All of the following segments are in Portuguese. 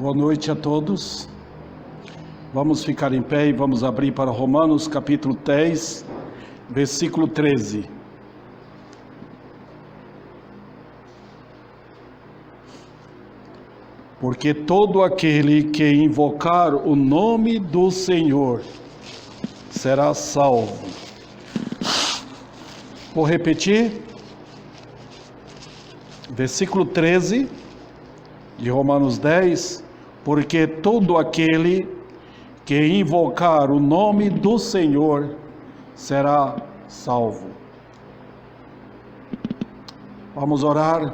Boa noite a todos. Vamos ficar em pé e vamos abrir para Romanos capítulo 10, versículo 13. Porque todo aquele que invocar o nome do Senhor será salvo. Vou repetir. Versículo 13 de Romanos 10. Porque todo aquele que invocar o nome do Senhor será salvo. Vamos orar.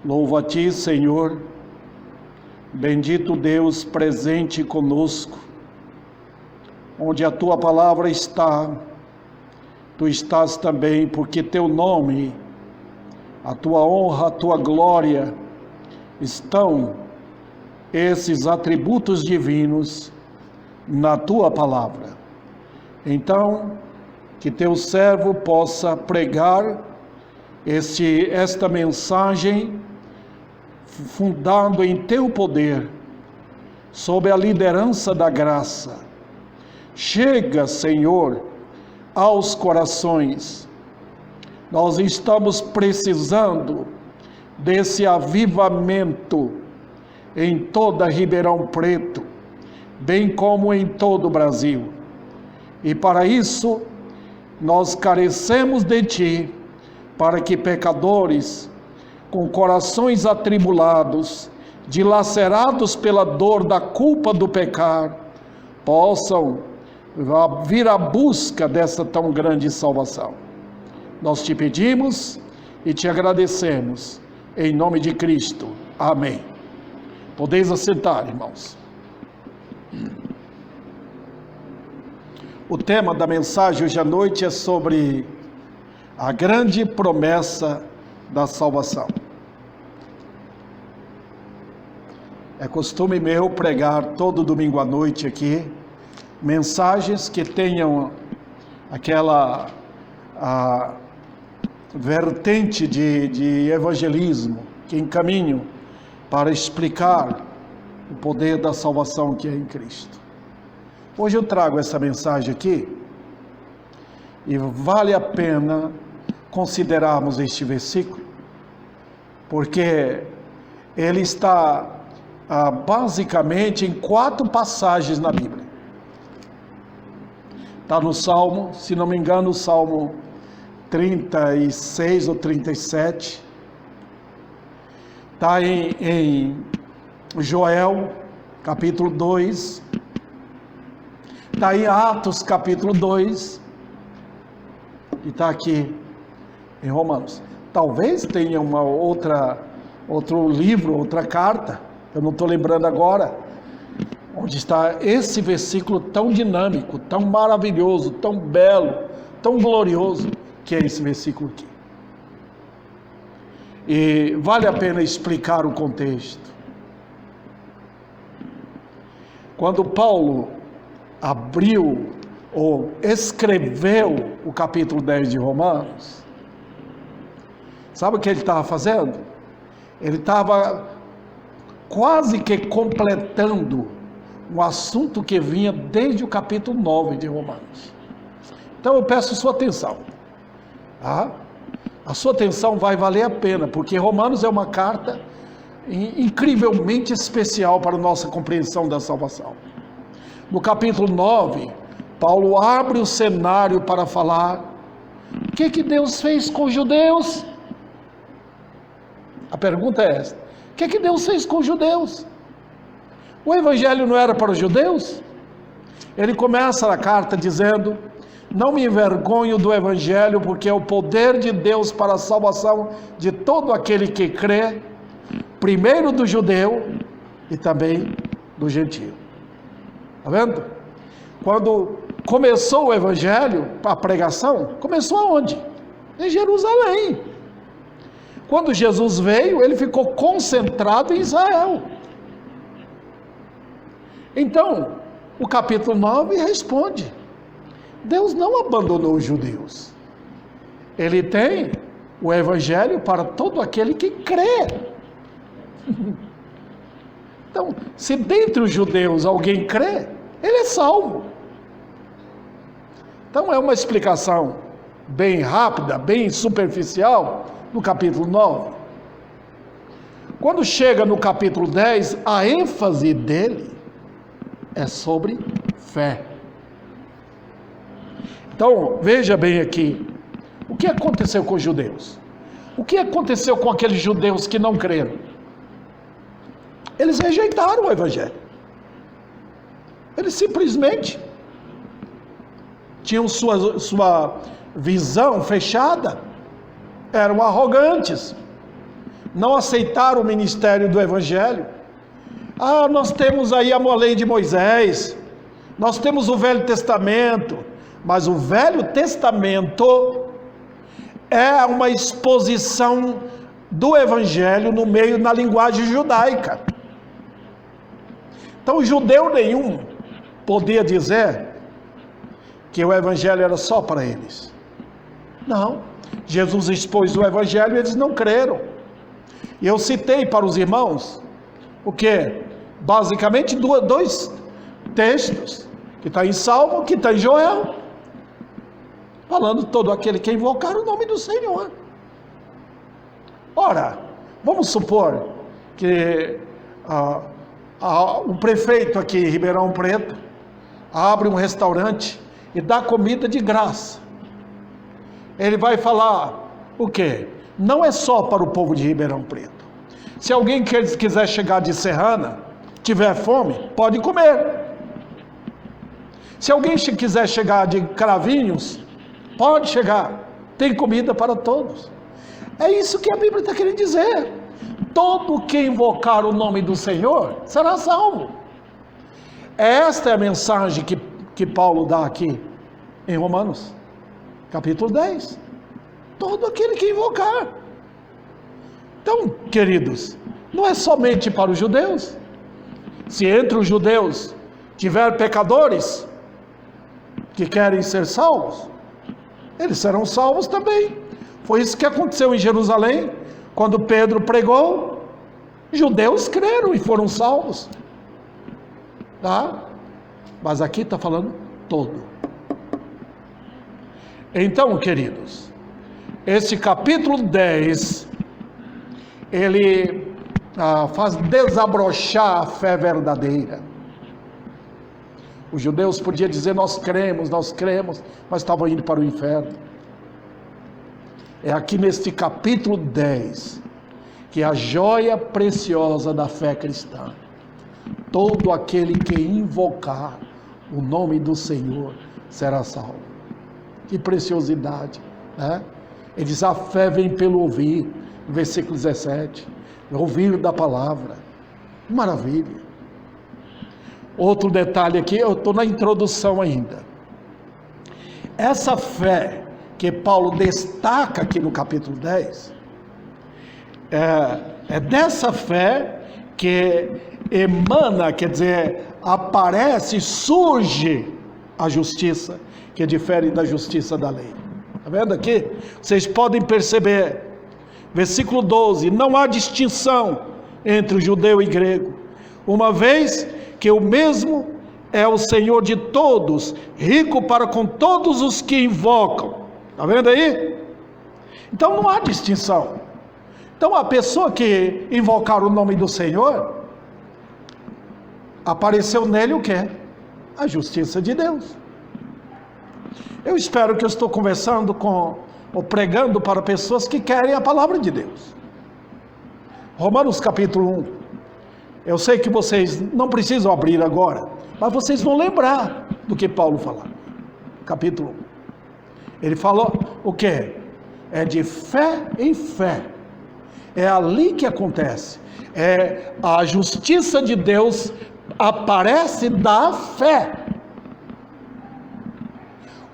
Louvo a Ti, Senhor, bendito Deus presente conosco, onde a Tua palavra está, Tu estás também, porque Teu nome, a Tua honra, a Tua glória, estão esses atributos divinos na Tua palavra. Então, que Teu servo possa pregar esta mensagem fundado em Teu poder, sob a liderança da graça. Chega, Senhor, aos corações. Nós estamos precisando desse avivamento em toda Ribeirão Preto, bem como em todo o Brasil. E para isso, nós carecemos de Ti, para que pecadores, com corações atribulados, dilacerados pela dor da culpa do pecar, possam vir à busca dessa tão grande salvação. Nós Te pedimos e Te agradecemos, em nome de Cristo. Amém. Podeis assentar, irmãos. O tema da mensagem hoje à noite é sobre a grande promessa da salvação. É costume meu pregar todo domingo à noite aqui, mensagens que tenham aquela vertente de evangelismo, que encaminham para explicar o poder da salvação que é em Cristo. Hoje eu trago essa mensagem aqui, e vale a pena considerarmos este versículo, porque ele está basicamente em 4 passagens na Bíblia. Está no Salmo, se não me engano, o Salmo 36 ou 37. Está em Joel, capítulo 2. Está em Atos, capítulo 2. E está aqui em Romanos. Talvez tenha outro livro, outra carta, eu não estou lembrando agora, onde está esse versículo tão dinâmico, tão maravilhoso, tão belo, tão glorioso, que é esse versículo aqui. E vale a pena explicar o contexto. Quando Paulo abriu ou escreveu o capítulo 10 de Romanos, sabe o que ele estava fazendo? Ele estava quase que completando um assunto que vinha desde o capítulo 9 de Romanos. Então eu peço sua atenção. Tá? A sua atenção vai valer a pena, porque Romanos é uma carta incrivelmente especial para a nossa compreensão da salvação. No capítulo 9, Paulo abre o cenário para falar o que Deus fez com os judeus. A pergunta é esta: o que Deus fez com os judeus? O evangelho não era para os judeus? Ele começa a carta dizendo: não me envergonho do evangelho, porque é o poder de Deus para a salvação de todo aquele que crê, primeiro do judeu e também do gentio. Está vendo? Quando começou o evangelho, a pregação, começou aonde? Em Jerusalém. Quando Jesus veio, ele ficou concentrado em Israel. Então, o capítulo 9 responde: Deus não abandonou os judeus. Ele tem o evangelho para todo aquele que crê. Então, se dentre os judeus alguém crê, ele é salvo. Então, é uma explicação bem rápida, bem superficial, no capítulo 9. Quando chega no capítulo 10, a ênfase dele é sobre fé. Então, veja bem aqui, o que aconteceu com os judeus? O que aconteceu com aqueles judeus que não creram? Eles rejeitaram o evangelho. Eles simplesmente tinham sua visão fechada, eram arrogantes, não aceitaram o ministério do evangelho. Nós temos aí a lei de Moisés, nós temos o Velho Testamento, mas o Velho Testamento é uma exposição do evangelho no meio, na linguagem judaica. Então, judeu nenhum podia dizer que o evangelho era só para eles. Não, Jesus expôs o evangelho e eles não creram. E eu citei para os irmãos o que? Basicamente dois textos, que está em Salmo, que está em Joel, falando todo aquele que invocar o nome do Senhor. Ora, vamos supor que um prefeito aqui em Ribeirão Preto abre um restaurante e dá comida de graça. Ele vai falar o quê? Não é só para o povo de Ribeirão Preto. Se alguém quiser chegar de Serrana, tiver fome, pode comer. Se alguém quiser chegar de Cravinhos, pode chegar. Tem comida para todos. É isso que a Bíblia está querendo dizer. Todo que invocar o nome do Senhor será salvo. Esta é a mensagem que Paulo dá aqui em Romanos, capítulo 10. Todo aquele que invocar. Então, queridos, não é somente para os judeus. Se entre os judeus tiver pecadores que querem ser salvos, eles serão salvos também. Foi isso que aconteceu em Jerusalém, quando Pedro pregou, judeus creram e foram salvos. Tá? Mas aqui está falando todo. Então, queridos, esse capítulo 10, ele faz desabrochar a fé verdadeira. Os judeus podiam dizer, nós cremos, mas estavam indo para o inferno. É aqui neste capítulo 10, que é a joia preciosa da fé cristã. Todo aquele que invocar o nome do Senhor será salvo. Que preciosidade, né? Ele diz, a fé vem pelo ouvir, no versículo 17, ouvir da palavra. Maravilha. Outro detalhe aqui, eu estou na introdução ainda. Essa fé que Paulo destaca aqui no capítulo 10, é dessa fé que emana, quer dizer, aparece, surge a justiça, que difere da justiça da lei. Está vendo aqui? Vocês podem perceber, versículo 12, não há distinção entre o judeu e grego, uma vez que o mesmo é o Senhor de todos, rico para com todos os que invocam. Está vendo aí? Então não há distinção. Então a pessoa que invocar o nome do Senhor, apareceu nele o quê? A justiça de Deus. Eu espero que eu estou conversando ou pregando para pessoas que querem a palavra de Deus. Romanos capítulo 1. Eu sei que vocês não precisam abrir agora, mas vocês vão lembrar do que Paulo falou. Capítulo 1. Ele falou o quê? É de fé em fé. É ali que acontece. A justiça de Deus aparece da fé.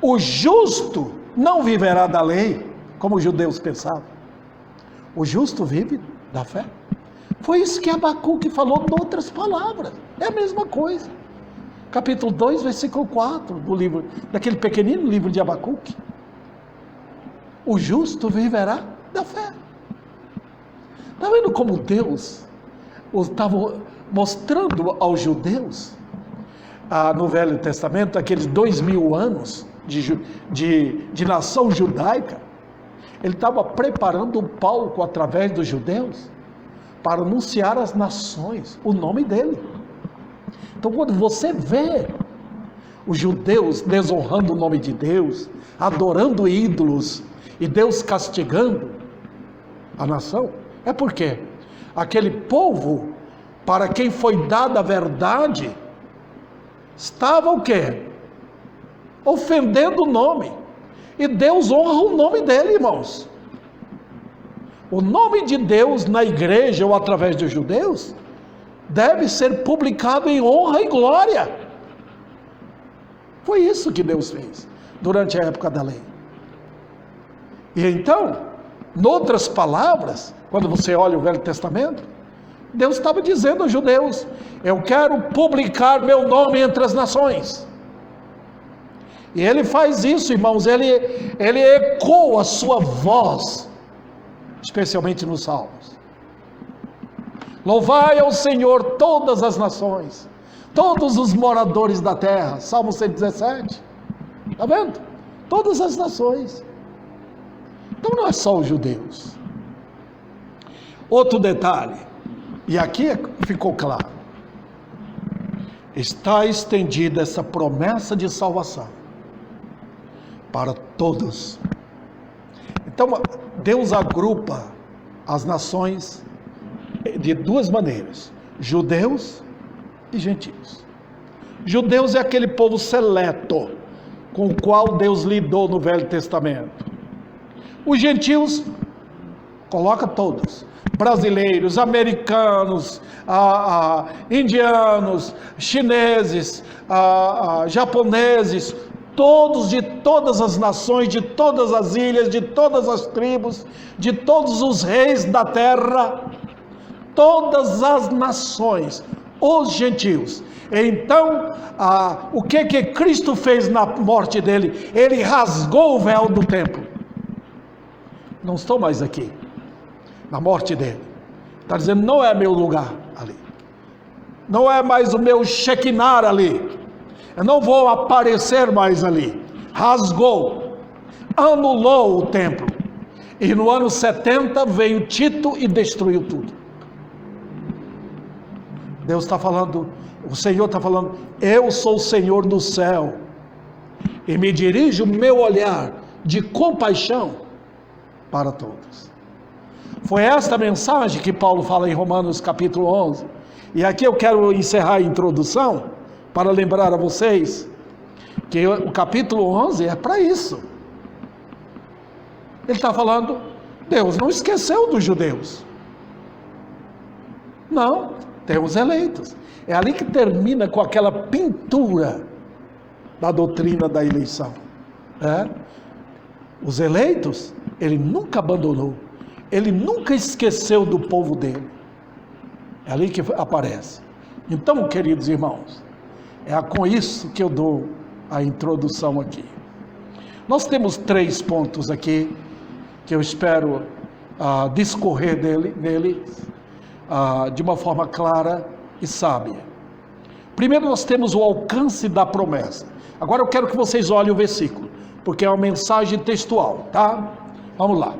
O justo não viverá da lei, como os judeus pensavam. O justo vive da fé. Foi isso que Abacuque falou em outras palavras. É a mesma coisa. Capítulo 2, versículo 4 do livro, daquele pequenino livro de Abacuque. O justo viverá da fé. Está vendo como Deus estava mostrando aos judeus, no Velho Testamento, aqueles 2000 anos de nação judaica, ele estava preparando um palco através dos judeus para anunciar às nações o nome dele. Então, quando você vê os judeus desonrando o nome de Deus, adorando ídolos, e Deus castigando a nação, é porque aquele povo, para quem foi dada a verdade, estava o quê? Ofendendo o nome. E Deus honra o nome dele, irmãos. O nome de Deus na igreja ou através dos judeus deve ser publicado em honra e glória. Foi isso que Deus fez durante a época da lei. E então, noutras palavras, quando você olha o Velho Testamento, Deus estava dizendo aos judeus: eu quero publicar meu nome entre as nações. E ele faz isso, irmãos, ele ecoa a sua voz, especialmente nos Salmos. Louvai ao Senhor todas as nações, todos os moradores da terra. Salmo 117. Está vendo? Todas as nações. Então não é só os judeus. Outro detalhe, e aqui ficou claro: está estendida essa promessa de salvação para todos. Então Deus agrupa as nações de duas maneiras: judeus e gentios. Judeus é aquele povo seleto com o qual Deus lidou no Velho Testamento. Os gentios, coloca todos: brasileiros, americanos, indianos, chineses, japoneses, todos, de todas as nações, de todas as ilhas, de todas as tribos, de todos os reis da terra, todas as nações, os gentios. Então, o que Cristo fez na morte dele? Ele rasgou o véu do templo. Não estou mais aqui, na morte dele. Está dizendo: não é meu lugar ali, não é mais o meu Shekinah ali, eu não vou aparecer mais ali. Rasgou, anulou o templo. E no ano 70 veio Tito e destruiu tudo. Deus está falando, o Senhor está falando: eu sou o Senhor do céu, e me dirijo o meu olhar de compaixão para todos. Foi esta mensagem que Paulo fala em Romanos capítulo 11. E aqui eu quero encerrar a introdução para lembrar a vocês que o capítulo 11 é para isso. Ele está falando: Deus não esqueceu dos judeus. Não, tem os eleitos. É ali que termina com aquela pintura da doutrina da eleição. Os eleitos, ele nunca abandonou. Ele nunca esqueceu do povo dele. É ali que aparece. Então, queridos irmãos, é com isso que eu dou a introdução aqui. Nós temos 3 pontos aqui que eu espero discorrer dele de uma forma clara e sábia. Primeiro, nós temos o alcance da promessa. Agora eu quero que vocês olhem o versículo, porque é uma mensagem textual, tá? Vamos lá.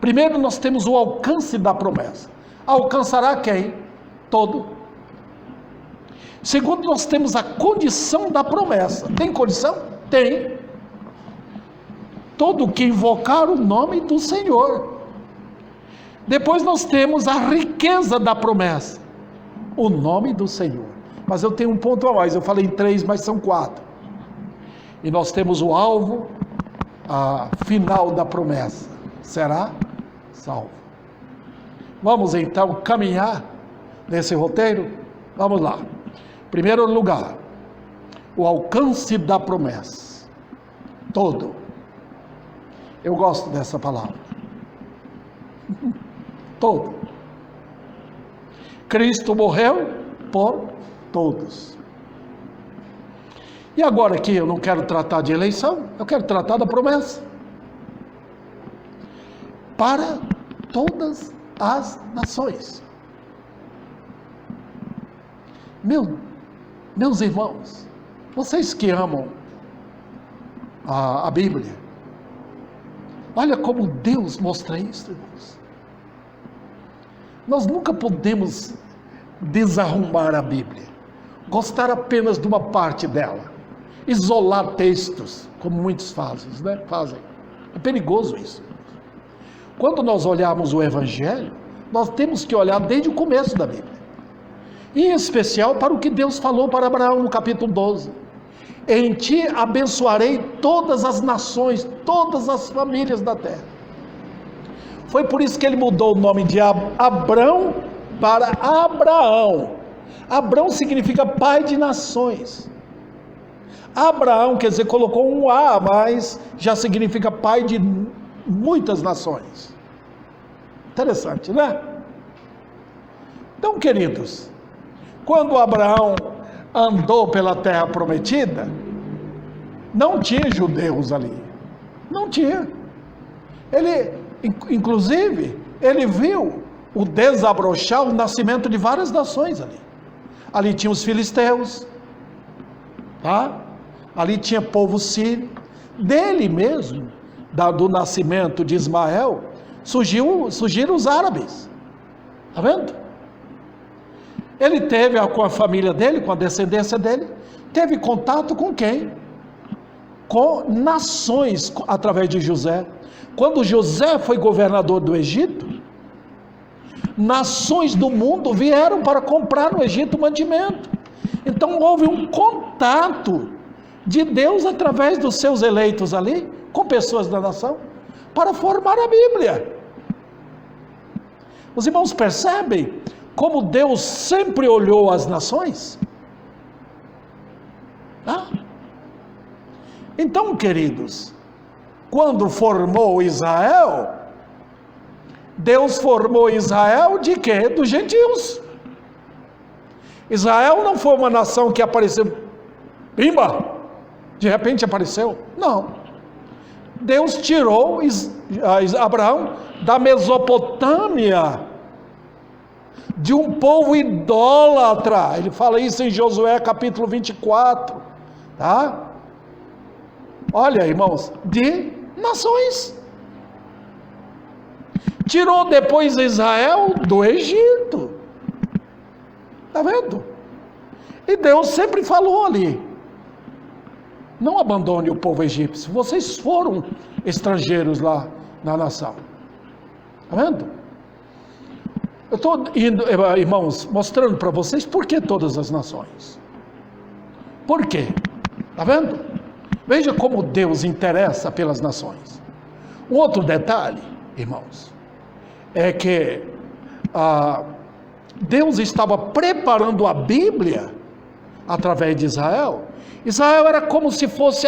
Primeiro, nós temos o alcance da promessa. Alcançará quem? Todo. Segundo, nós temos a condição da promessa. Tem condição? Tem. Todo que invocar o nome do Senhor. Depois nós temos a riqueza da promessa. O nome do Senhor. Mas eu tenho um ponto a mais. Eu falei 3, mas são 4. E nós temos o alvo, a final da promessa. Será salvo. Vamos então caminhar nesse roteiro? Vamos lá. Primeiro lugar, o alcance da promessa. Todo. Eu gosto dessa palavra. Todo. Cristo morreu por todos. E agora aqui eu não quero tratar de eleição, eu quero tratar da promessa. Para todas as nações. Meus irmãos, vocês que amam a Bíblia, olha como Deus mostra isso, irmãos. Nós nunca podemos desarrumar a Bíblia, gostar apenas de uma parte dela, isolar textos, como muitos fazem. É perigoso isso. Quando nós olharmos o Evangelho, nós temos que olhar desde o começo da Bíblia, em especial para o que Deus falou para Abraão no capítulo 12: em ti abençoarei todas as nações, todas as famílias da terra. Foi por isso que ele mudou o nome de Abrão para Abraão. Abrão significa pai de nações. Abraão, quer dizer, colocou um A, mas já significa pai de muitas nações. Interessante, né? Então, queridos, quando Abraão andou pela terra prometida, não tinha judeus ali, não tinha. Inclusive, ele viu o desabrochar, o nascimento de várias nações ali. Ali tinha os filisteus, tá? Ali tinha povo sírio. Dele mesmo, do nascimento de Ismael, surgiram os árabes. Está vendo? Ele teve com a família dele, com a descendência dele, teve contato com quem? Com nações, através de José. Quando José foi governador do Egito, nações do mundo vieram para comprar no Egito mantimento. Então houve um contato de Deus através dos seus eleitos ali, com pessoas da nação, para formar a Bíblia. Os irmãos percebem como Deus sempre olhou as nações? Então, queridos, quando formou Israel, Deus formou Israel de quê? Dos gentios. Israel não foi uma nação que apareceu, pimba, de repente apareceu. Não. Deus tirou Abraão da Mesopotâmia, de um povo idólatra. Ele fala isso em Josué capítulo 24, tá? Olha, irmãos, de nações. Tirou depois Israel do Egito. Está vendo? E Deus sempre falou ali: não abandone o povo egípcio, vocês foram estrangeiros lá na nação. Está vendo? Eu estou indo, irmãos, mostrando para vocês por que todas as nações. Por quê? Está vendo? Veja como Deus interessa pelas nações. Um outro detalhe, irmãos, é que Deus estava preparando a Bíblia através de Israel. Israel era como se fosse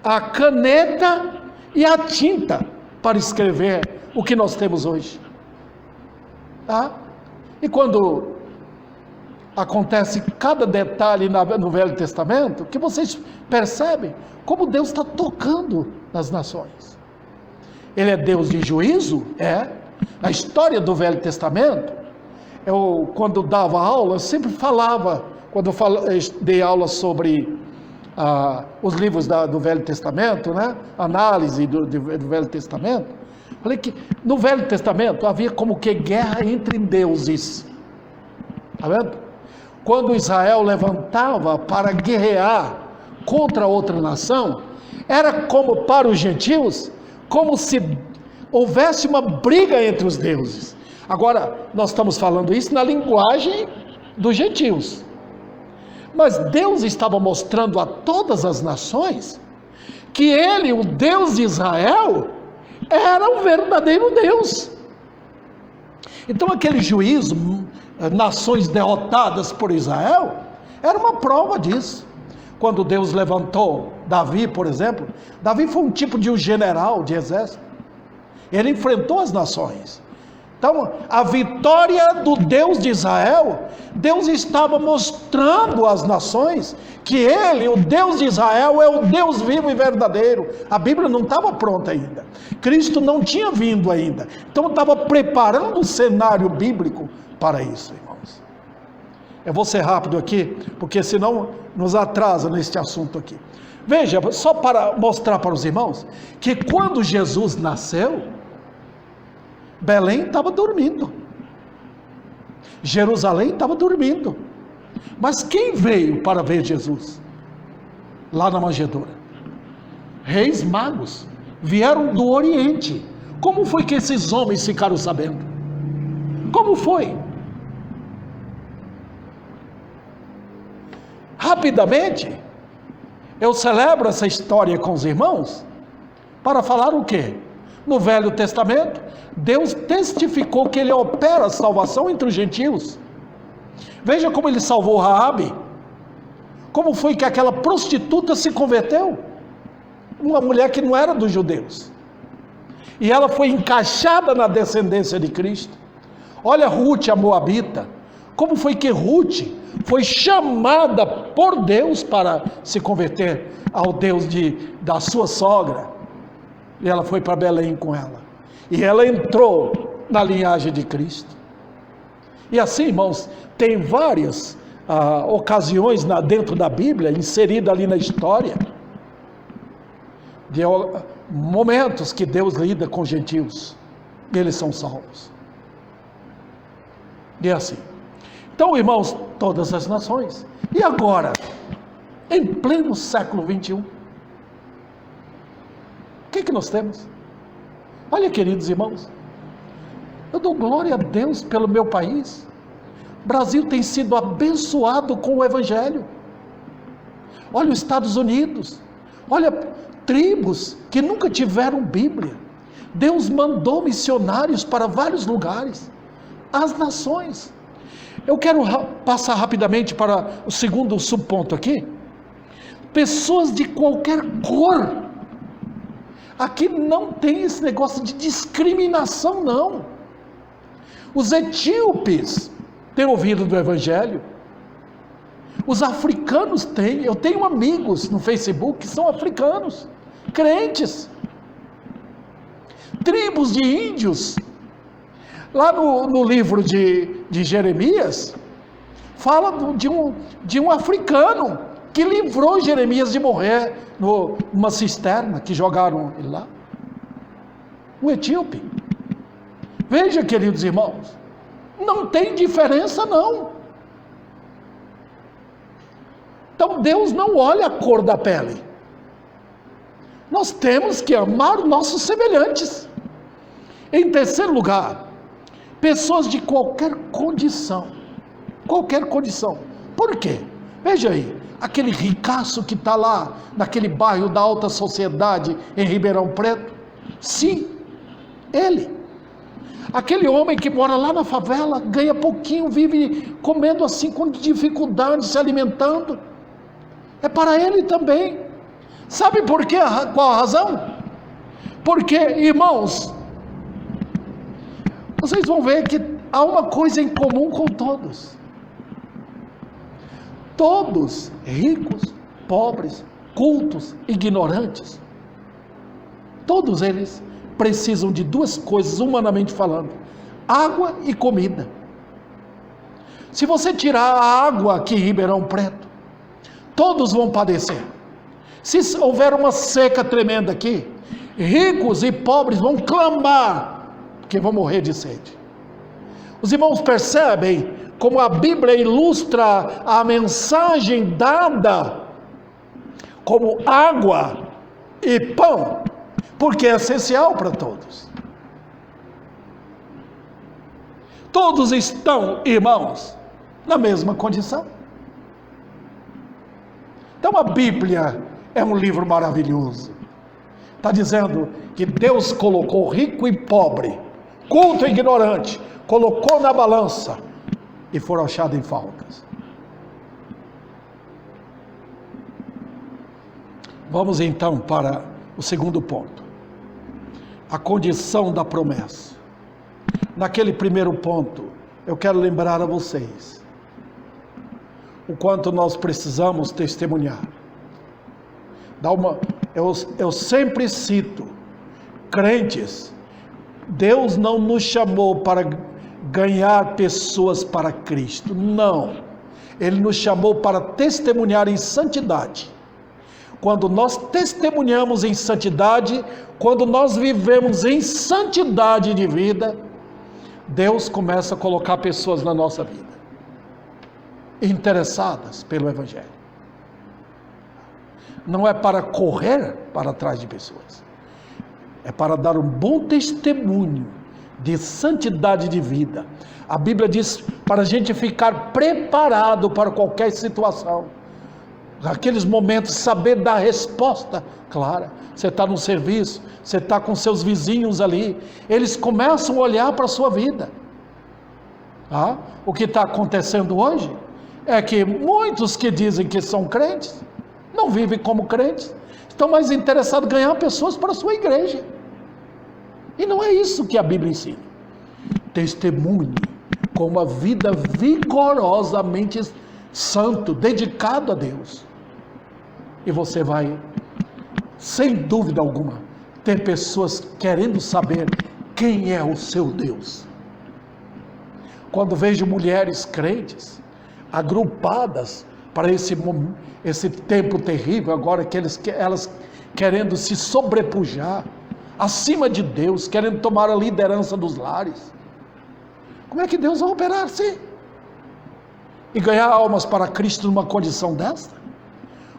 a caneta e a tinta para escrever o que nós temos hoje. Tá? E quando acontece cada detalhe no Velho Testamento, que vocês percebem como Deus está tocando nas nações. Ele é Deus de juízo? É. A história do Velho Testamento, eu quando dava aula, eu sempre falava, quando dei aula sobre os livros do Velho Testamento, né? Análise do Velho Testamento, falei que no Velho Testamento havia como que guerra entre deuses. Está vendo? Quando Israel levantava para guerrear contra outra nação, era como para os gentios, como se houvesse uma briga entre os deuses. Agora, nós estamos falando isso na linguagem dos gentios. Mas Deus estava mostrando a todas as nações que Ele, o Deus de Israel, era o verdadeiro Deus. Então aquele juízo, nações derrotadas por Israel, era uma prova disso. Quando Deus levantou Davi, por exemplo, Davi foi um tipo de um general de exército. Ele enfrentou as nações. Então, a vitória do Deus de Israel, Deus estava mostrando às nações que Ele, o Deus de Israel, é o Deus vivo e verdadeiro. A Bíblia não estava pronta ainda. Cristo não tinha vindo ainda. Então, estava preparando o cenário bíblico para isso, irmãos. Eu vou ser rápido aqui, porque senão nos atrasa neste assunto aqui. Veja, só para mostrar para os irmãos, que quando Jesus nasceu, Belém estava dormindo. Jerusalém estava dormindo. Mas quem veio para ver Jesus? Lá na manjedoura? Reis magos. Vieram do Oriente. Como foi que esses homens ficaram sabendo? Como foi? Rapidamente, eu celebro essa história com os irmãos para falar o quê? No Velho Testamento, Deus testificou que Ele opera a salvação entre os gentios. Veja como Ele salvou Raabe. Como foi que aquela prostituta se converteu? Uma mulher que não era dos judeus. E ela foi encaixada na descendência de Cristo. Olha Ruth, a moabita. Como foi que Ruth foi chamada por Deus para se converter ao Deus da sua sogra? E ela foi para Belém com ela. E ela entrou na linhagem de Cristo. E assim, irmãos, tem várias ocasiões dentro da Bíblia, inserida ali na história, de momentos que Deus lida com gentios, e eles são salvos. E é assim. Então, irmãos, todas as nações. E agora, em pleno século 21, o que nós temos? Olha, queridos irmãos, eu dou glória a Deus pelo meu país. O Brasil tem sido abençoado com o Evangelho. Olha os Estados Unidos, olha tribos que nunca tiveram Bíblia. Deus mandou missionários para vários lugares, as nações. Eu quero passar rapidamente para o segundo subponto aqui. Pessoas de qualquer cor. Aqui não tem esse negócio de discriminação, não. Os etíopes têm ouvido do Evangelho. Os africanos têm. Eu tenho amigos no Facebook que são africanos, crentes. Tribos de índios. Lá no livro de Jeremias, fala de um africano que livrou Jeremias de morrer numa cisterna que jogaram ele lá. Um etíope. Veja, queridos irmãos, não tem diferença não. Então Deus não olha a cor da pele. Nós temos que amar os nossos semelhantes. Em terceiro lugar, pessoas de qualquer condição. Qualquer condição. Por quê? Veja aí, aquele ricaço que está lá, naquele bairro da alta sociedade, em Ribeirão Preto. Sim, ele. Aquele homem que mora lá na favela, ganha pouquinho, vive comendo assim com dificuldade, se alimentando. É para ele também. Sabe por quê? Qual a razão? Porque, irmãos, vocês vão ver que há uma coisa em comum com todos. Todos, ricos, pobres, cultos, ignorantes, todos eles precisam de duas coisas, humanamente falando: água e comida. Se você tirar a água aqui em Ribeirão Preto, todos vão padecer. Se houver uma seca tremenda aqui, ricos e pobres vão clamar, porque vão morrer de sede. Os irmãos percebem como a Bíblia ilustra a mensagem dada como água e pão, porque é essencial para todos. Todos estão, irmãos, na mesma condição. Então a Bíblia é um livro maravilhoso. Está dizendo que Deus colocou rico e pobre, culto e ignorante, colocou na balança e foram achados em faltas. Vamos então para o segundo ponto. A condição da promessa. Naquele primeiro ponto, eu quero lembrar a vocês o quanto nós precisamos testemunhar. Eu sempre cito, crentes, Deus não nos chamou para ganhar pessoas para Cristo, não. Ele nos chamou para testemunhar em santidade. Quando nós testemunhamos em santidade, quando nós vivemos em santidade de vida, Deus começa a colocar pessoas na nossa vida, interessadas pelo Evangelho. Não é para correr para trás de pessoas, é para dar um bom testemunho de santidade de vida. A Bíblia diz para a gente ficar preparado para qualquer situação. Naqueles momentos, saber dar resposta clara. Você está no serviço, você está com seus vizinhos ali, eles começam a olhar para a sua vida. O que está acontecendo hoje é que muitos que dizem que são crentes, não vivem como crentes, estão mais interessados em ganhar pessoas para a sua igreja. E não é isso que a Bíblia ensina. Testemunhe com uma vida vigorosamente santo, dedicado a Deus. E você vai, sem dúvida alguma, ter pessoas querendo saber quem é o seu Deus. Quando vejo mulheres crentes, agrupadas para esse tempo terrível, agora que elas querendo se sobrepujar, acima de Deus, querendo tomar a liderança dos lares. Como é que Deus vai operar assim? E ganhar almas para Cristo numa condição desta?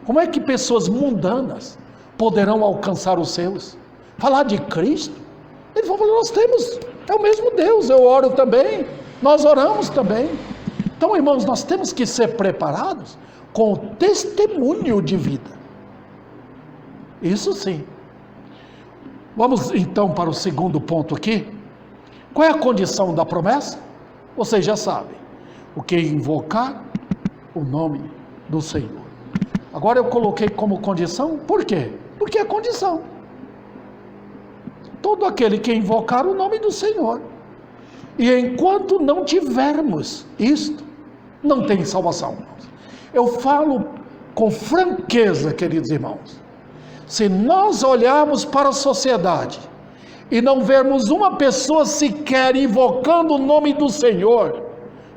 Como é que pessoas mundanas poderão alcançar os seus? Falar de Cristo? Eles vão falar, nós temos, é o mesmo Deus, eu oro também, nós oramos também. Então, irmãos, nós temos que ser preparados com o testemunho de vida. Isso sim. Vamos então para o segundo ponto aqui. Qual é a condição da promessa? Vocês já sabem. O que invocar o nome do Senhor. Agora eu coloquei como condição, por quê? Porque é condição. Todo aquele que invocar o nome do Senhor. E enquanto não tivermos isto, não tem salvação. Eu falo com franqueza, queridos irmãos. Se nós olharmos para a sociedade e não vermos uma pessoa sequer invocando o nome do Senhor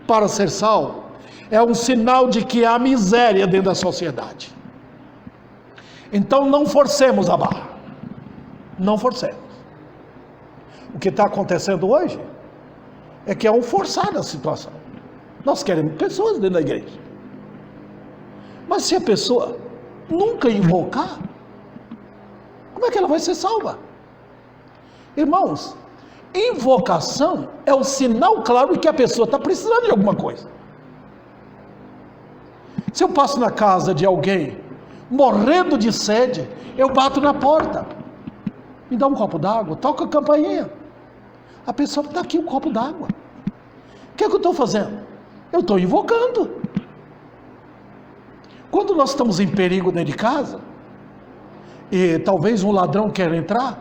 para ser salvo, é um sinal de que há miséria dentro da sociedade. Então não forcemos a barra. Não forcemos. O que está acontecendo hoje é que é um forçar a situação. Nós queremos pessoas dentro da igreja. Mas se a pessoa nunca invocar, como é que ela vai ser salva? Irmãos, invocação é um sinal claro de que a pessoa está precisando de alguma coisa. Se eu passo na casa de alguém, morrendo de sede, eu bato na porta, me dá um copo d'água, toca a campainha, a pessoa está aqui, um copo d'água. O que é que eu estou fazendo? Eu estou invocando. Quando nós estamos em perigo dentro de casa, e talvez um ladrão queira entrar,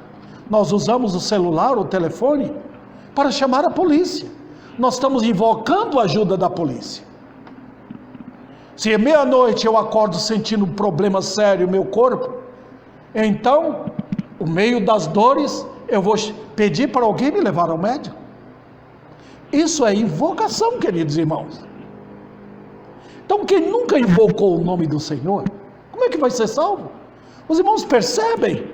nós usamos o celular, o telefone, para chamar a polícia. Nós estamos invocando a ajuda da polícia. Se é meia-noite eu acordo sentindo um problema sério no meu corpo, então, no meio das dores, eu vou pedir para alguém me levar ao médico. Isso é invocação, queridos irmãos. Então, quem nunca invocou o nome do Senhor, como é que vai ser salvo? Os irmãos percebem?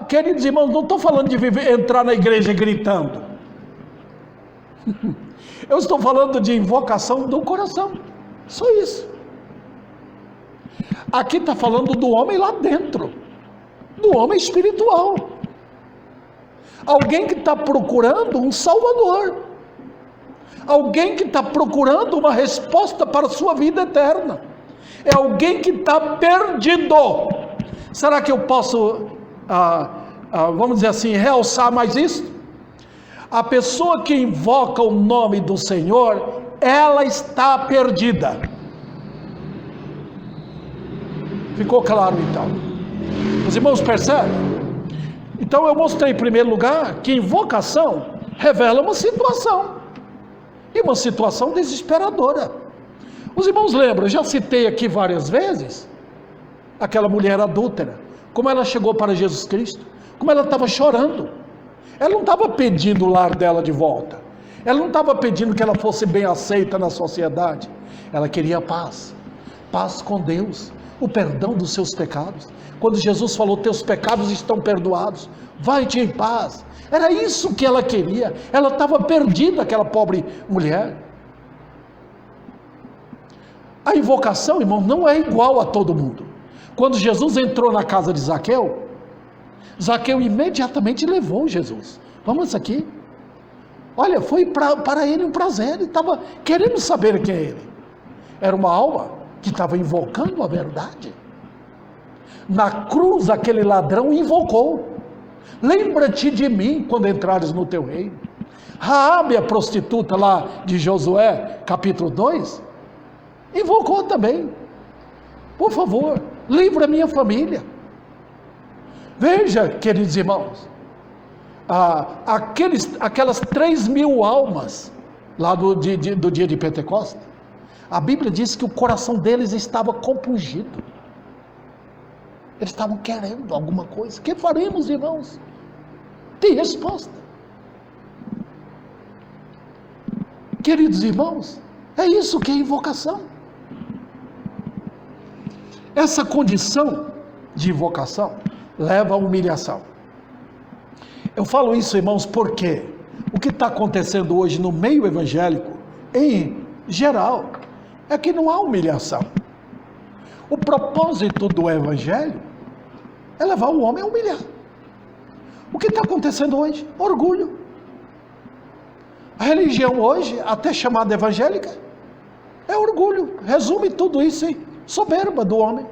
Queridos irmãos, não estou falando de entrar na igreja gritando. Eu estou falando de invocação do coração. Só isso. Aqui está falando do homem lá dentro, do homem espiritual. Alguém que está procurando um Salvador. Alguém que está procurando uma resposta para a sua vida eterna. É alguém que está perdido. Será que eu posso, vamos dizer assim, realçar mais isso? A pessoa que invoca o nome do Senhor, ela está perdida. Ficou claro então? Os irmãos percebem? Então eu mostrei em primeiro lugar que invocação revela uma situação. E uma situação desesperadora. Os irmãos lembram, eu já citei aqui várias vezes, aquela mulher adúltera, como ela chegou para Jesus Cristo, como ela estava chorando. Ela não estava pedindo o lar dela de volta, Ela não estava pedindo que ela fosse bem aceita na sociedade. Ela queria paz. Paz com Deus. O perdão dos seus pecados. Quando Jesus falou, teus pecados estão perdoados. Vai-te em paz. Era isso que ela queria. Ela estava perdida, aquela pobre mulher. A invocação, irmão, não é igual a todo mundo. Quando Jesus entrou na casa de Zaqueu, Zaqueu imediatamente levou Jesus. Vamos aqui. Olha, foi para ele um prazer. Ele estava querendo saber quem é ele. Era uma alma que estava invocando a verdade. Na cruz, aquele ladrão invocou: lembra-te de mim quando entrares no teu reino. Raabe, a prostituta lá de Josué, capítulo 2, invocou também: por favor, livra a minha família. Veja, queridos irmãos, aquelas 3.000 almas lá do dia de Pentecostes, a Bíblia diz que o coração deles estava compungido. Eles estavam querendo alguma coisa. O que faremos, irmãos? Tem resposta. Queridos irmãos, é isso que é invocação. Essa condição de invocação leva à humilhação. Eu falo isso, irmãos, porque o que está acontecendo hoje no meio evangélico, em geral, é que não há humilhação. O propósito do evangelho é levar o homem a humilhar. O que está acontecendo hoje? Orgulho. A religião hoje, até chamada evangélica, é orgulho. Resume tudo isso em soberba do homem.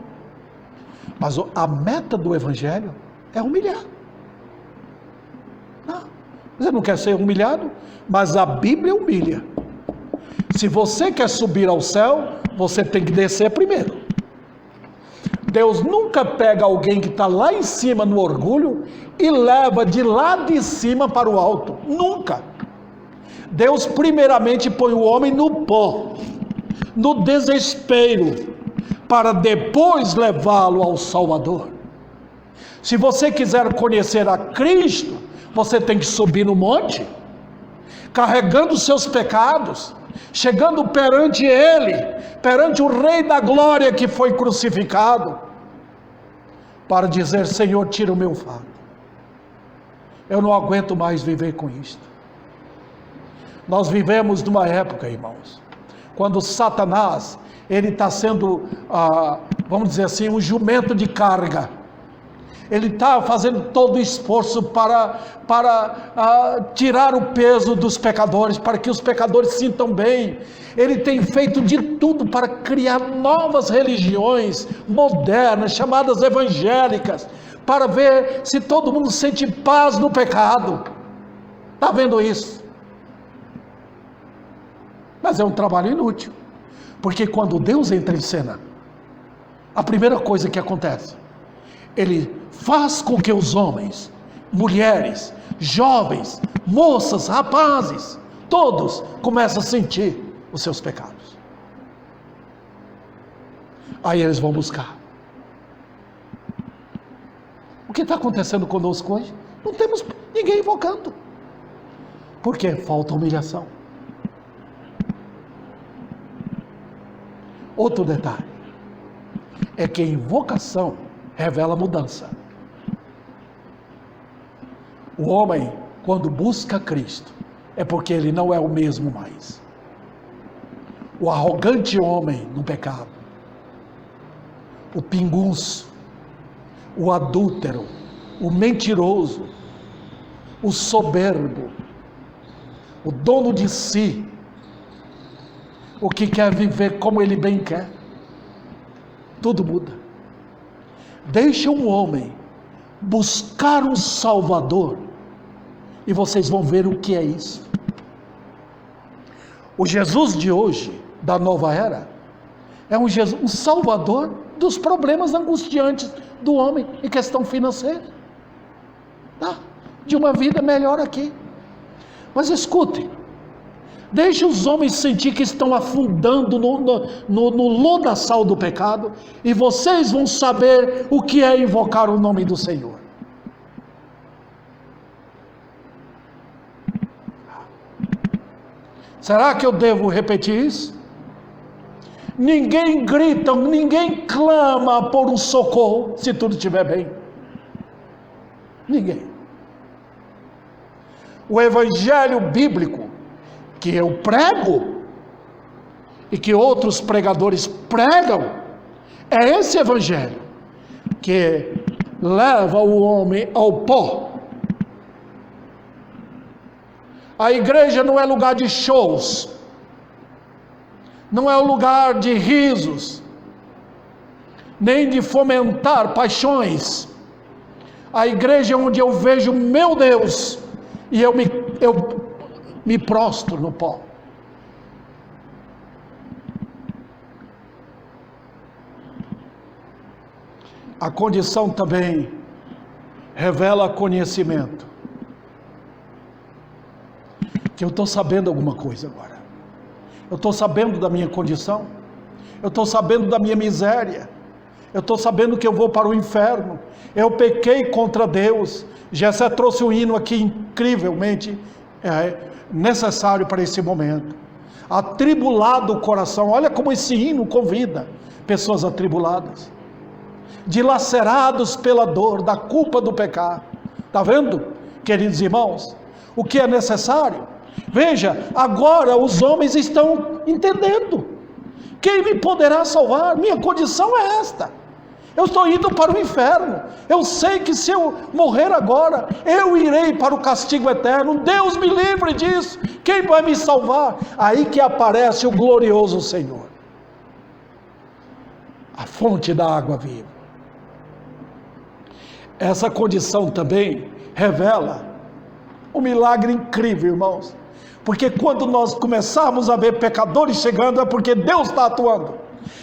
Mas a meta do evangelho é humilhar. Não, você não quer ser humilhado, mas a Bíblia humilha. Se você quer subir ao céu, você tem que descer primeiro. Deus nunca pega alguém que está lá em cima no orgulho e leva de lá de cima para o alto. Nunca. Deus primeiramente põe o homem no pó, no desespero, para depois levá-lo ao Salvador. Se você quiser conhecer a Cristo, você tem que subir no monte, carregando os seus pecados, chegando perante Ele, perante o Rei da Glória que foi crucificado, para dizer: Senhor, tira o meu fardo. Eu não aguento mais viver com isto. Nós vivemos numa época, irmãos, quando Satanás, ele está sendo, vamos dizer assim, um jumento de carga. Ele está fazendo todo o esforço para tirar o peso dos pecadores, para que os pecadores se sintam bem. Ele tem feito de tudo para criar novas religiões modernas, chamadas evangélicas, para ver se todo mundo sente paz no pecado. Está vendo isso? Mas é um trabalho inútil, porque quando Deus entra em cena, a primeira coisa que acontece, Ele faz com que os homens, mulheres, jovens, moças, rapazes, todos começam a sentir os seus pecados. Aí eles vão buscar. O que está acontecendo conosco hoje? Não temos ninguém invocando. Por quê? Falta humilhação. Outro detalhe é que a invocação revela mudança. O homem, quando busca Cristo, é porque ele não é o mesmo mais. O arrogante homem no pecado, o pingunço, o adúltero, o mentiroso, o soberbo, o dono de si, o que quer viver como ele bem quer, tudo muda. Deixa um homem buscar um Salvador e vocês vão ver o que é isso. O Jesus de hoje, da nova era, é um Salvador dos problemas angustiantes do homem em questão financeira, de uma vida melhor aqui. Mas escutem, deixe os homens sentir que estão afundando no lodaçal do pecado, e vocês vão saber o que é invocar o nome do Senhor. Será que eu devo repetir isso? Ninguém grita, ninguém clama por um socorro se tudo estiver bem. Ninguém. O evangelho bíblico que eu prego e que outros pregadores pregam é esse evangelho que leva o homem ao pó. A igreja não é lugar de shows, não é um lugar de risos, nem de fomentar paixões. A igreja é onde eu vejo meu Deus e eu me prostro no pó. A condição também revela conhecimento. Que eu estou sabendo alguma coisa agora. Eu estou sabendo da minha condição. Eu estou sabendo da minha miséria. Eu estou sabendo que eu vou para o inferno. Eu pequei contra Deus. Jessé trouxe um hino aqui incrivelmente necessário para esse momento. Atribulado o coração. Olha como esse hino convida pessoas atribuladas, dilacerados pela dor da culpa do pecado. Está vendo, queridos irmãos, o que é necessário? Veja, agora os homens estão entendendo. Quem me poderá salvar? Minha condição é esta. Eu estou indo para o inferno. Eu sei que se eu morrer agora, eu irei para o castigo eterno. Deus me livre disso. Quem vai me salvar? Aí que aparece o glorioso Senhor, a fonte da água viva. Essa condição também revela um milagre incrível, irmãos. Porque quando nós começarmos a ver pecadores chegando, é porque Deus está atuando.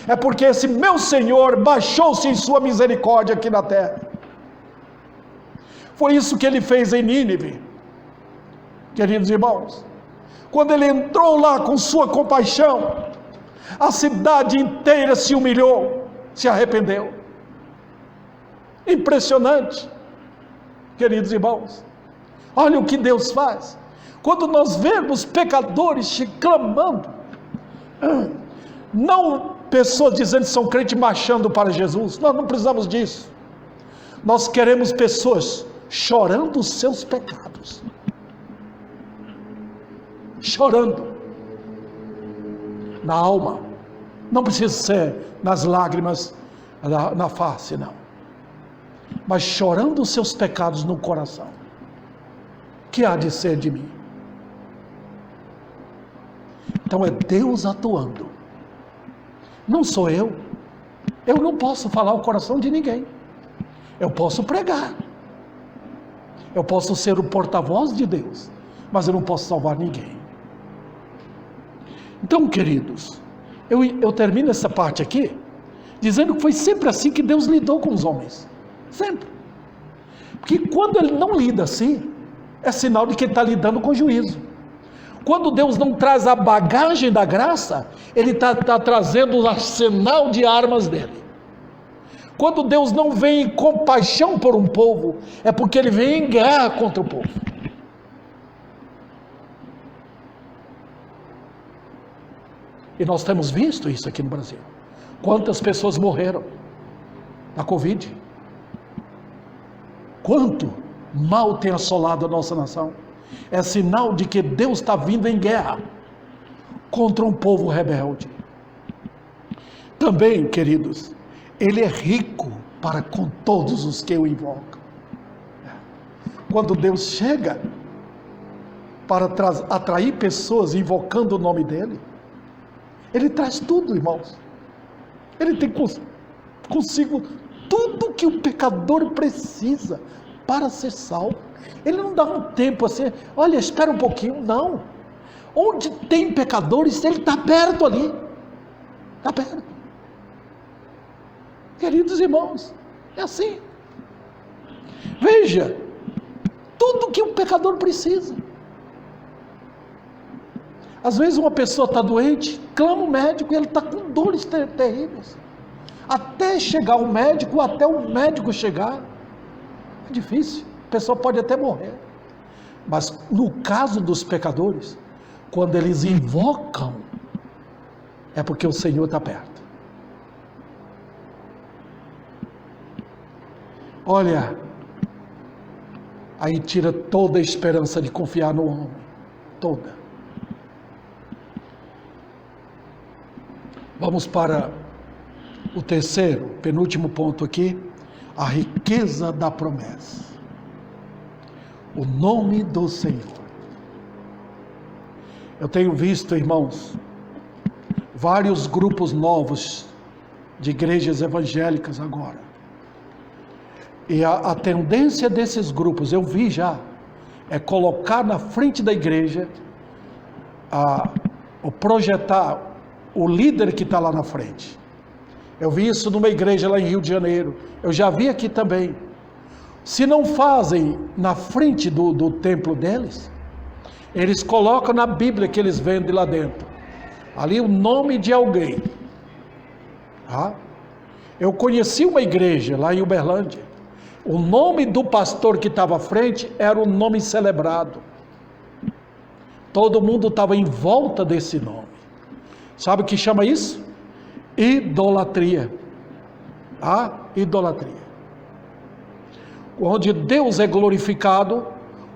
É porque esse meu Senhor baixou-se em sua misericórdia aqui na terra. Foi isso que ele fez em Nínive, queridos irmãos. Quando ele entrou lá com sua compaixão, a cidade inteira se humilhou, se arrependeu. Impressionante, queridos irmãos. Olha o que Deus faz. Quando nós vemos pecadores clamando, não pessoas dizendo que são crentes marchando para Jesus, nós não precisamos disso. Nós queremos pessoas chorando os seus pecados, chorando na alma, não precisa ser nas lágrimas na face, não, mas chorando os seus pecados no coração. Que há de ser de mim? Então é Deus atuando, não sou eu. Eu não posso falar o coração de ninguém. Eu posso pregar, eu posso ser o porta-voz de Deus, mas eu não posso salvar ninguém. Então, queridos, eu termino essa parte aqui dizendo que foi sempre assim que Deus lidou com os homens, sempre. Porque quando ele não lida assim, é sinal de que ele está lidando com juízo. Quando Deus não traz a bagagem da graça, ele está trazendo o arsenal de armas dele. Quando Deus não vem em compaixão por um povo, é porque ele vem em guerra contra o povo. E nós temos visto isso aqui no Brasil. Quantas pessoas morreram da Covid? Quanto mal tem assolado a nossa nação? É sinal de que Deus está vindo em guerra contra um povo rebelde. Também, queridos, Ele é rico para com todos os que o invocam. Quando Deus chega para atrair pessoas invocando o nome dEle, Ele traz tudo, irmãos. Ele tem consigo tudo que o pecador precisa para ser salvo. Ele não dá um tempo assim, olha, espera um pouquinho, não. Onde tem pecadores, Ele está perto ali. Está perto. Queridos irmãos, é assim. Veja, tudo que um pecador precisa. Às vezes uma pessoa está doente, clama o médico e ele está com dores terríveis. Até chegar o médico, até o médico chegar, é difícil. A pessoa pode até morrer. Mas no caso dos pecadores, Quando eles invocam, é porque o Senhor está perto. Olha, aí tira toda a esperança de confiar no homem, toda. Vamos para o terceiro, penúltimo ponto aqui, a riqueza da promessa. O nome do Senhor. Eu tenho visto, irmãos, vários grupos novos de igrejas evangélicas agora. E a tendência desses grupos, eu vi já, é colocar na frente da igreja, o projetar o líder que está lá na frente. Eu vi isso numa igreja lá em Rio de Janeiro, eu já vi aqui também. Se não fazem na frente do templo deles, eles colocam na Bíblia que eles vendem lá dentro, ali o nome de alguém. Eu conheci uma igreja lá em Uberlândia, o nome do pastor que estava à frente era um nome celebrado. Todo mundo estava em volta desse nome. Sabe o que chama isso? Idolatria. Idolatria. Onde Deus é glorificado,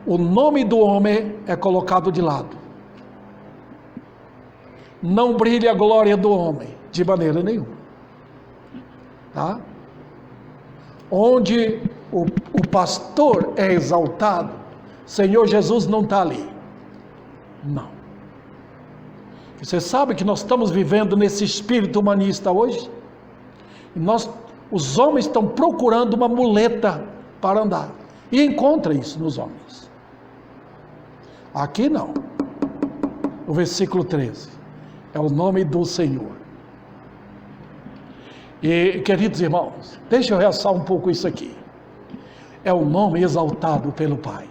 o nome do homem é colocado de lado. Não brilha a glória do homem, de maneira nenhuma. Onde o pastor é exaltado, Senhor Jesus não está ali. Não. Você sabe que nós estamos vivendo nesse espírito humanista hoje? E os homens estão procurando uma muleta para andar. E encontra isso nos homens. Aqui não. O versículo 13. É o nome do Senhor. E, queridos irmãos, deixa eu realçar um pouco isso aqui. É o nome exaltado pelo Pai.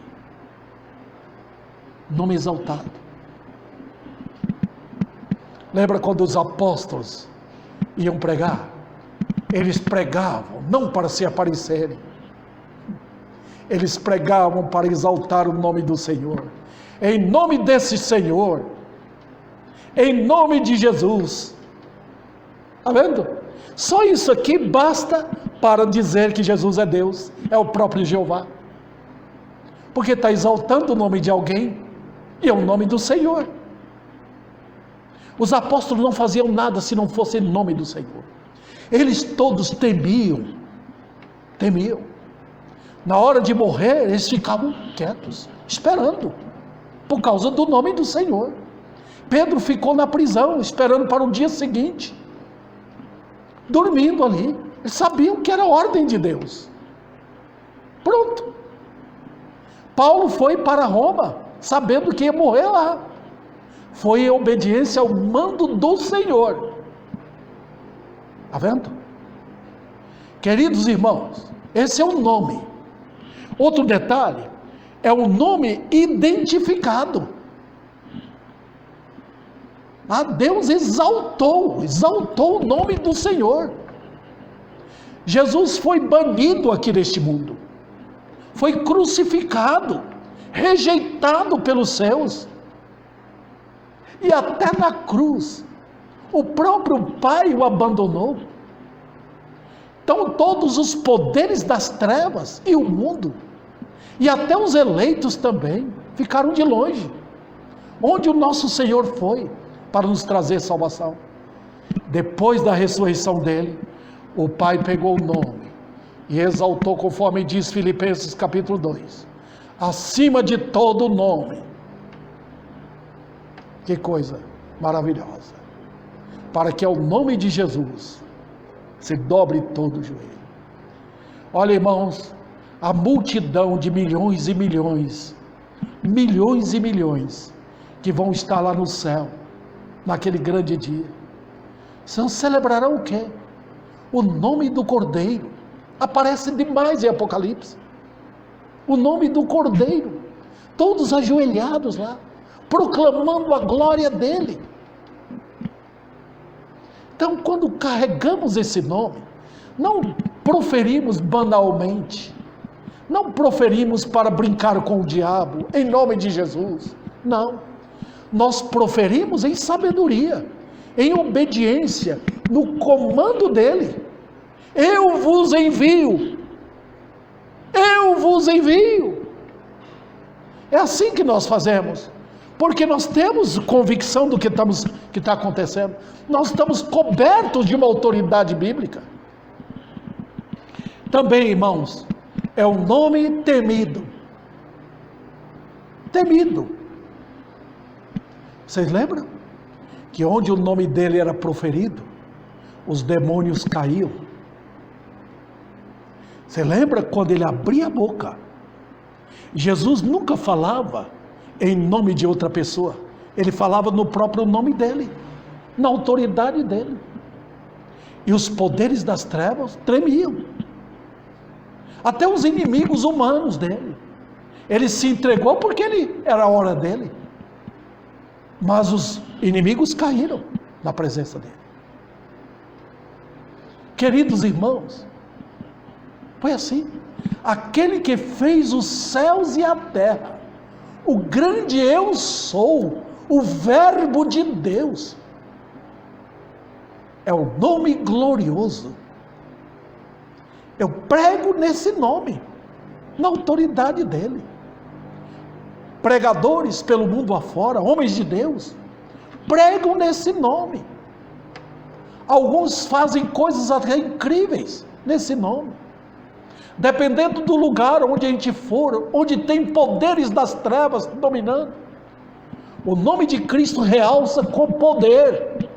Nome exaltado. Lembra quando os apóstolos iam pregar? Eles pregavam não para se aparecerem. Eles pregavam para exaltar o nome do Senhor. Em nome desse Senhor, em nome de Jesus. Está vendo? Só isso aqui basta para dizer que Jesus é Deus, é o próprio Jeová. Porque está exaltando o nome de alguém, e é o nome do Senhor. Os apóstolos não faziam nada se não fosse em nome do Senhor. Eles todos temiam. Na hora de morrer, eles ficavam quietos, esperando, por causa do nome do Senhor. Pedro ficou na prisão, esperando para o dia seguinte, dormindo ali. Eles sabiam que era a ordem de Deus. Pronto. Paulo foi para Roma, sabendo que ia morrer lá. Foi em obediência ao mando do Senhor. Está vendo? Queridos irmãos, esse é o nome. Outro detalhe, é o nome identificado. Deus exaltou o nome do Senhor. Jesus foi banido aqui neste mundo, foi crucificado, rejeitado pelos céus, e até na cruz, o próprio Pai o abandonou. Então todos os poderes das trevas e o mundo, e até os eleitos também, ficaram de longe, onde o nosso Senhor foi, para nos trazer salvação. Depois da ressurreição dele, o Pai pegou o nome e exaltou, conforme diz Filipenses capítulo 2, acima de todo nome. Que coisa maravilhosa! Para que ao nome de Jesus se dobre todo o joelho. Olha, irmãos, a multidão de milhões e milhões que vão estar lá no céu, naquele grande dia, celebrarão o quê? O nome do Cordeiro. Aparece demais em Apocalipse. O nome do Cordeiro. Todos ajoelhados lá, proclamando a glória dele. Então, quando carregamos esse nome, não proferimos banalmente, não proferimos para brincar com o diabo, em nome de Jesus. Não. nós proferimos em sabedoria, em obediência, no comando dele. Eu vos envio. Eu vos envio. É assim que nós fazemos, porque nós temos convicção do que está acontecendo. Nós estamos cobertos de uma autoridade bíblica. Também, irmãos, é um nome temido. Temido. Vocês lembram? Que onde o nome dele era proferido, os demônios caíam. Você lembra quando ele abria a boca? Jesus nunca falava em nome de outra pessoa. Ele falava no próprio nome dele, na autoridade dele. E os poderes das trevas tremiam. Até os inimigos humanos dele. Ele se entregou porque era a hora dele. Mas os inimigos caíram na presença dele. Queridos irmãos, foi assim. Aquele que fez os céus e a terra, o grande eu sou, o verbo de Deus, é um nome glorioso. Eu prego nesse nome, na autoridade dele. Pregadores pelo mundo afora, homens de Deus, pregam nesse nome. Alguns fazem coisas até incríveis nesse nome. Dependendo do lugar onde a gente for, onde tem poderes das trevas dominando, o nome de Cristo realça com poder.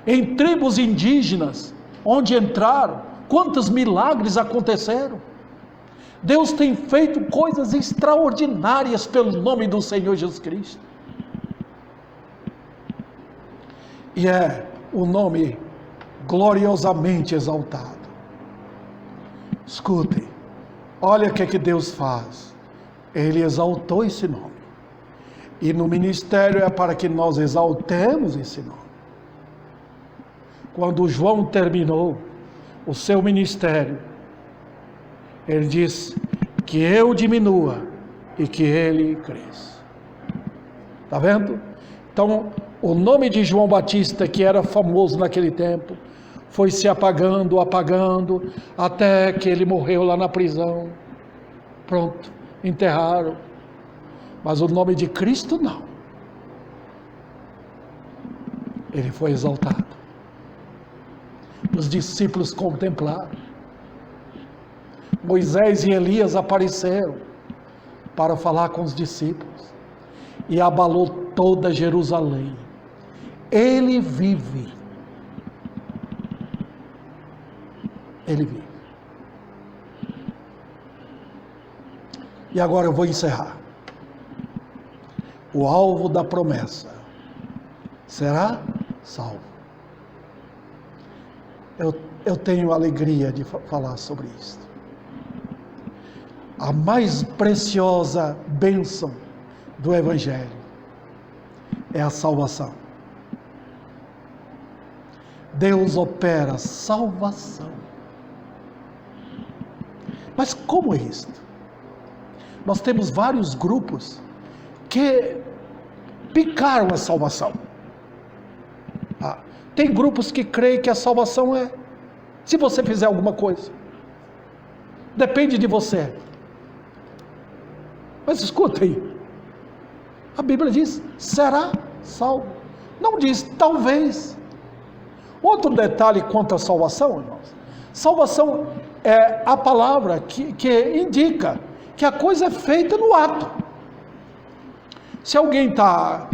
Em tribos indígenas, onde entraram, quantos milagres aconteceram. Deus tem feito coisas extraordinárias pelo nome do Senhor Jesus Cristo. E é o nome gloriosamente exaltado. Escutem, olha o que Deus faz. Ele exaltou esse nome. E no ministério é para que nós exaltemos esse nome. Quando João terminou o seu ministério, ele diz que eu diminua e que ele cresça. Está vendo? Então, o nome de João Batista, que era famoso naquele tempo, foi se apagando, até que ele morreu lá na prisão. Pronto, enterraram. Mas o nome de Cristo não. Ele foi exaltado. Os discípulos contemplaram. Moisés e Elias apareceram para falar com os discípulos. E abalou toda Jerusalém. Ele vive. Ele vive. E agora eu vou encerrar. O alvo da promessa será salvo. Eu tenho alegria de falar sobre isso. A mais preciosa bênção do Evangelho é a salvação. Deus opera salvação. Mas como é isto? Nós temos vários grupos que picaram a salvação. Tem grupos que creem que a salvação é se você fizer alguma coisa. Depende de você. Mas escutem, a Bíblia diz, será salvo. Não diz, talvez. Outro detalhe quanto à salvação, irmãos. Salvação é a palavra que indica que a coisa é feita no ato. Se alguém está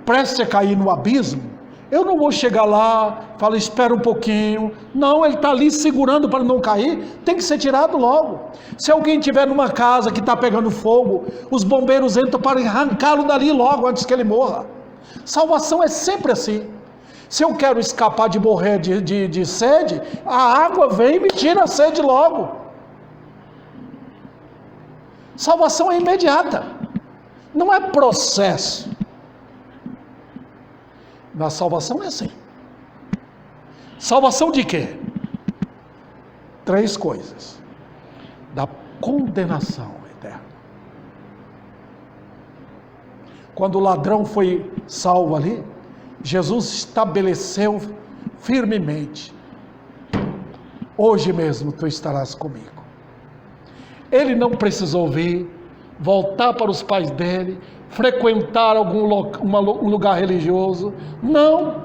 prestes a cair no abismo, eu não vou chegar lá, falar, espera um pouquinho. Não, ele está ali segurando para não cair, tem que ser tirado logo. Se alguém estiver numa casa que está pegando fogo, os bombeiros entram para arrancá-lo dali logo, antes que ele morra. Salvação é sempre assim. Se eu quero escapar de morrer de sede, a água vem e me tira a sede logo. Salvação é imediata, não é processo. Na salvação é assim. Salvação de quê? 3 coisas. Da condenação eterna. Quando o ladrão foi salvo ali, Jesus estabeleceu firmemente: hoje mesmo tu estarás comigo. Ele não precisou vir, voltar para os pais dele, frequentar um lugar religioso. Não,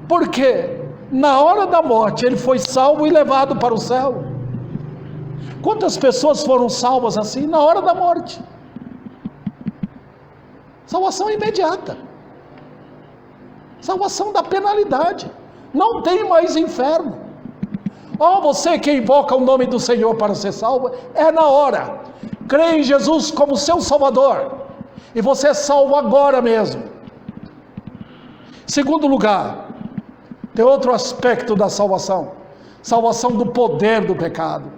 porque na hora da morte ele foi salvo e levado para o céu. Quantas pessoas foram salvas assim na hora da morte? Salvação imediata. Salvação da penalidade. Não tem mais inferno. Você que invoca o nome do Senhor para ser salvo, é na hora. Crê em Jesus como seu Salvador, e você é salvo agora mesmo. Segundo lugar, tem outro aspecto da salvação: salvação do poder do pecado.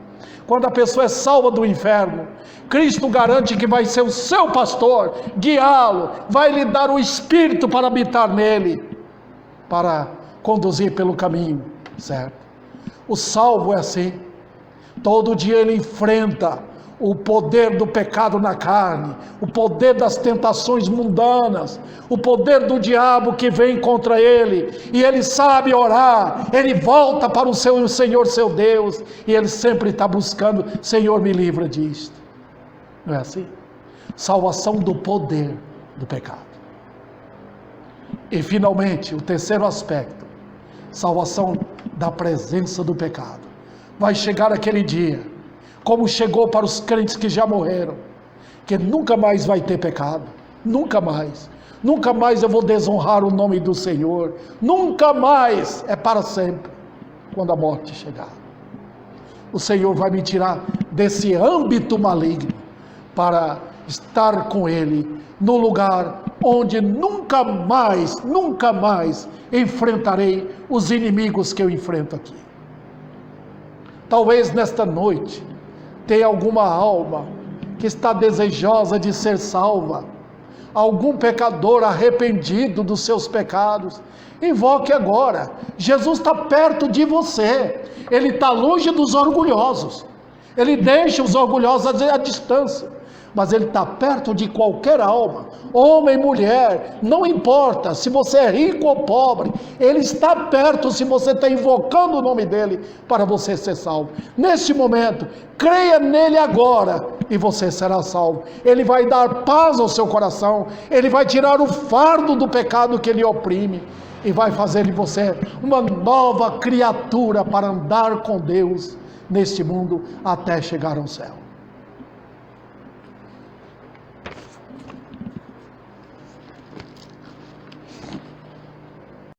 Quando a pessoa é salva do inferno, Cristo garante que vai ser o seu pastor, guiá-lo, vai lhe dar o Espírito para habitar nele, para conduzir pelo caminho certo. O salvo é assim. Todo dia ele enfrenta o poder do pecado na carne, o poder das tentações mundanas, o poder do diabo que vem contra ele, e ele sabe orar, ele volta para o seu Senhor, seu Deus, e ele sempre está buscando: Senhor, me livra disto. Não é assim? Salvação do poder do pecado. E finalmente, o terceiro aspecto: salvação da presença do pecado. Vai chegar aquele dia, como chegou para os crentes que já morreram, que nunca mais vai ter pecado, nunca mais eu vou desonrar o nome do Senhor, nunca mais, é para sempre. Quando a morte chegar, o Senhor vai me tirar desse âmbito maligno, para estar com Ele, no lugar onde nunca mais enfrentarei os inimigos que eu enfrento aqui. Talvez nesta noite tenha alguma alma que está desejosa de ser salva, algum pecador arrependido dos seus pecados. Invoque agora. Jesus está perto de você, Ele está longe dos orgulhosos, Ele deixa os orgulhosos à distância, mas Ele está perto de qualquer alma, homem, mulher, não importa se você é rico ou pobre, Ele está perto se você está invocando o nome dEle para você ser salvo. Neste momento, creia nele agora e você será salvo. Ele vai dar paz ao seu coração, Ele vai tirar o fardo do pecado que lhe oprime, e vai fazer de você uma nova criatura para andar com Deus neste mundo até chegar ao céu.